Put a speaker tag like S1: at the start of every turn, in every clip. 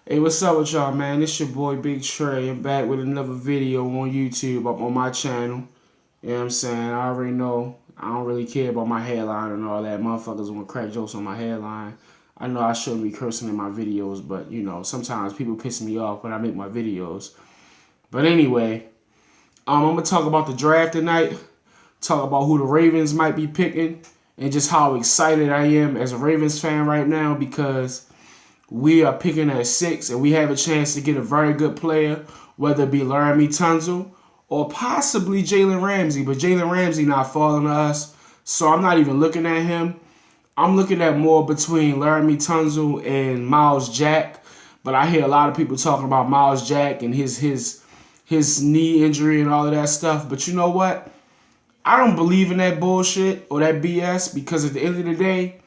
S1: Hey, what's up with y'all, man? It's your boy Big Trey. I'm back with another video on YouTube up on my channel. You know what I'm saying? I already know I don't really care about my hairline and all that. Motherfuckers want to crack jokes on my hairline. I know I shouldn't be cursing in my videos, but you know, sometimes people piss me off when I make my videos. But anyway, I'm gonna talk about the draft tonight. Talk about who the Ravens might be picking, and just how excited I am as a Ravens fan right now because we are picking at 6, and we have a chance to get a very good player, whether it be Laramie Tunzel or possibly Jalen Ramsey. But Jalen Ramsey not falling to us, so I'm not even looking at him. I'm looking at more between Laramie Tunzel and Miles Jack. But I hear a lot of people talking about Miles Jack and his knee injury and all of that stuff. But you know what? I don't believe in that bullshit or that BS because at the end of the day,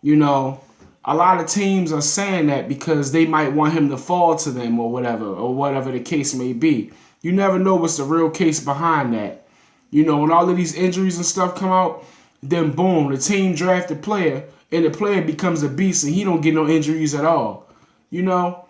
S1: you know, a lot of teams are saying that because they might want him to fall to them or whatever the case may be. You never know what's the real case behind that. You know, when all of these injuries and stuff come out, then boom, the team draft a player and the player becomes a beast and he don't get no injuries at all. You know,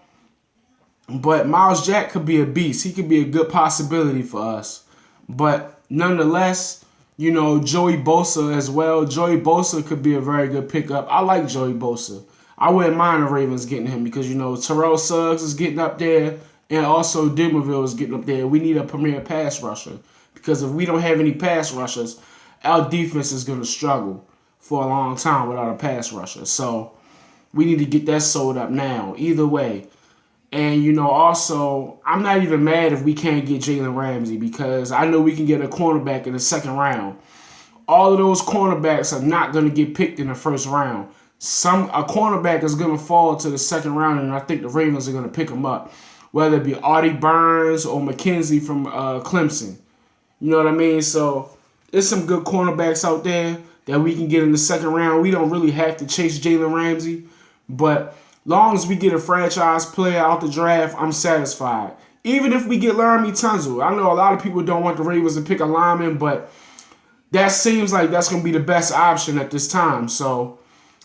S1: but Miles Jack could be a beast. He could be a good possibility for us. But nonetheless, you know, Joey Bosa as well. Joey Bosa could be a very good pickup. I like Joey Bosa. I wouldn't mind the Ravens getting him because, you know, Terrell Suggs is getting up there and also Dumerville is getting up there. We need a premier pass rusher because if we don't have any pass rushers, our defense is going to struggle for a long time without a pass rusher. So we need to get that sold up now. Either way. And, you know, also, I'm not even mad if we can't get Jalen Ramsey because I know we can get a cornerback in the second round. All of those cornerbacks are not going to get picked in the first round. A cornerback is going to fall to the second round, and I think the Ravens are going to pick him up, whether it be Artie Burns or McKenzie from Clemson. You know what I mean? So there's some good cornerbacks out there that we can get in the second round. We don't really have to chase Jalen Ramsey, but long as we get a franchise player out the draft, I'm satisfied. Even if we get Laramie Tunzel. I know a lot of people don't want the Ravens to pick a lineman, but that seems like that's going to be the best option at this time. So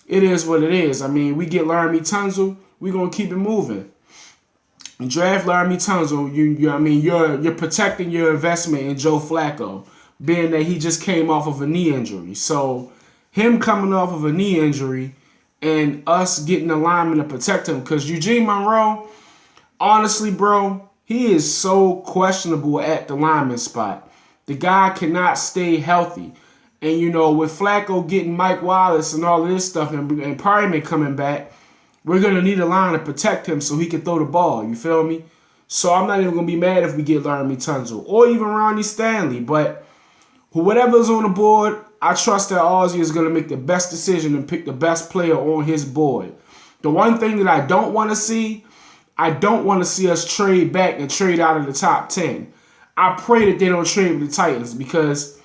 S1: it is what it is. I mean, we get Laramie Tunzel, we're going to keep it moving. Draft Laramie Tunzel, you're protecting your investment in Joe Flacco, being that he just came off of a knee injury. So him coming off of a knee injury and us getting a lineman to protect him. Because Eugene Monroe, honestly, bro, he is so questionable at the lineman spot. The guy cannot stay healthy. And, you know, with Flacco getting Mike Wallace and all of this stuff and Perryman coming back, we're going to need a line to protect him so he can throw the ball. You feel me? So I'm not even going to be mad if we get Laramie Tunzel or even Ronnie Stanley. But whatever's on the board, I trust that Ozzie is going to make the best decision and pick the best player on his board. The one thing that I don't want to see, I don't want to see us trade back and trade out of the top 10. I pray that they don't trade with the Titans because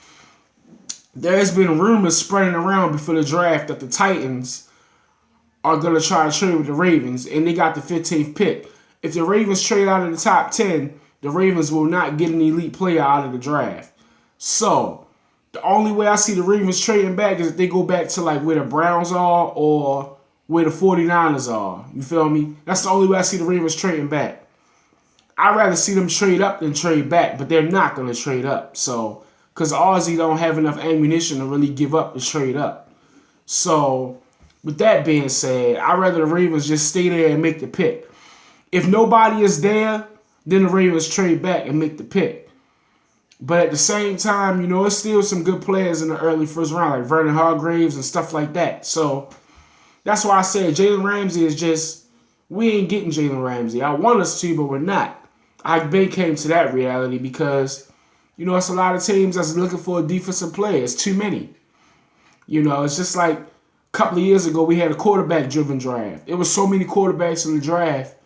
S1: there's been rumors spreading around before the draft that the Titans are going to try to trade with the Ravens, and they got the 15th pick. If the Ravens trade out of the top 10, the Ravens will not get an elite player out of the draft. So the only way I see the Ravens trading back is if they go back to like where the Browns are or where the 49ers are. You feel me? That's the only way I see the Ravens trading back. I'd rather see them trade up than trade back, but they're not going to trade up. So, because Ozzie don't have enough ammunition to really give up the trade up. So, with that being said, I'd rather the Ravens just stay there and make the pick. If nobody is there, then the Ravens trade back and make the pick. But at the same time, you know, it's still some good players in the early first round, like Vernon Hargreaves and stuff like that. So that's why I said Jalen Ramsey is just, we ain't getting Jalen Ramsey. I want us to, but we're not. I came to that reality because, you know, it's a lot of teams that's looking for a defensive player. It's too many. You know, it's just like a couple of years ago, we had a quarterback-driven draft. It was so many quarterbacks in the draft.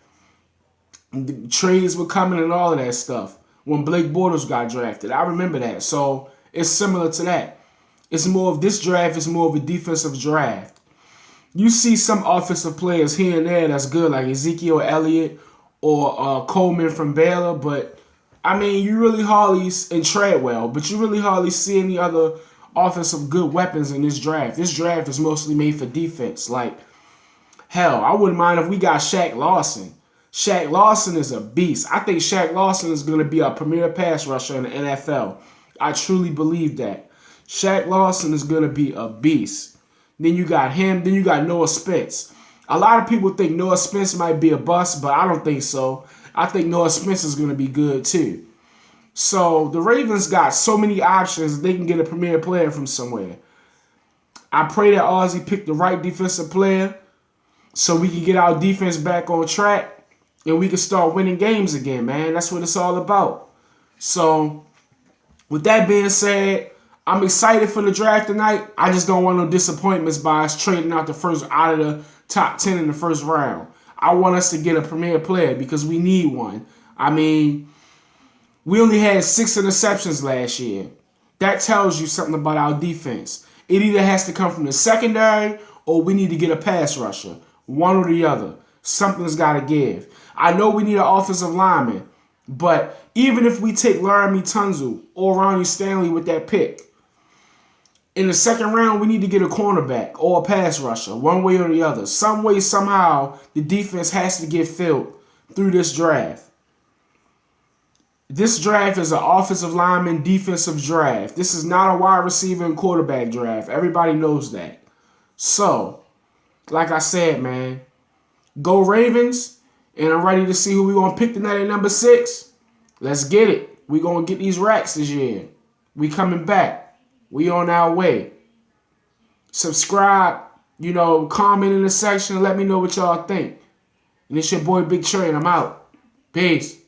S1: The trades were coming and all of that stuff. When Blake Bortles got drafted. I remember that. So it's similar to that. It's more of this draft is more of a defensive draft. You see some offensive players here and there that's good, like Ezekiel Elliott or Coleman from Baylor, but I mean, you really hardly, and Treadwell, but you really hardly see any other offensive good weapons in this draft. This draft is mostly made for defense. Like, hell, I wouldn't mind if we got Shaq Lawson. Shaq Lawson is a beast. I think Shaq Lawson is going to be a premier pass rusher in the NFL. I truly believe that. Shaq Lawson is going to be a beast. Then you got him. Then you got Noah Spence. A lot of people think Noah Spence might be a bust, but I don't think so. I think Noah Spence is going to be good too. So the Ravens got so many options. They can get a premier player from somewhere. I pray that Ozzie picked the right defensive player so we can get our defense back on track and we can start winning games again, man. That's what it's all about. So with that being said, I'm excited for the draft tonight. I just don't want no disappointments by us trading out of the top 10 in the first round. I want us to get a premier player because we need one. I mean, we only had 6 interceptions last year. That tells you something about our defense. It either has to come from the secondary or we need to get a pass rusher. One or the other. Something's got to give. I know we need an offensive lineman, but even if we take Laramie Tunzel or Ronnie Stanley with that pick, in the second round, we need to get a cornerback or a pass rusher, one way or the other. Some way, somehow, the defense has to get filled through this draft. This draft is an offensive lineman defensive draft. This is not a wide receiver and quarterback draft. Everybody knows that. So, like I said, man, go Ravens, and I'm ready to see who we're going to pick tonight at number 6. Let's get it. We're going to get these racks this year. We coming back. We on our way. Subscribe, comment in the section. Let me know what y'all think. And it's your boy Big Trey, and I'm out. Peace.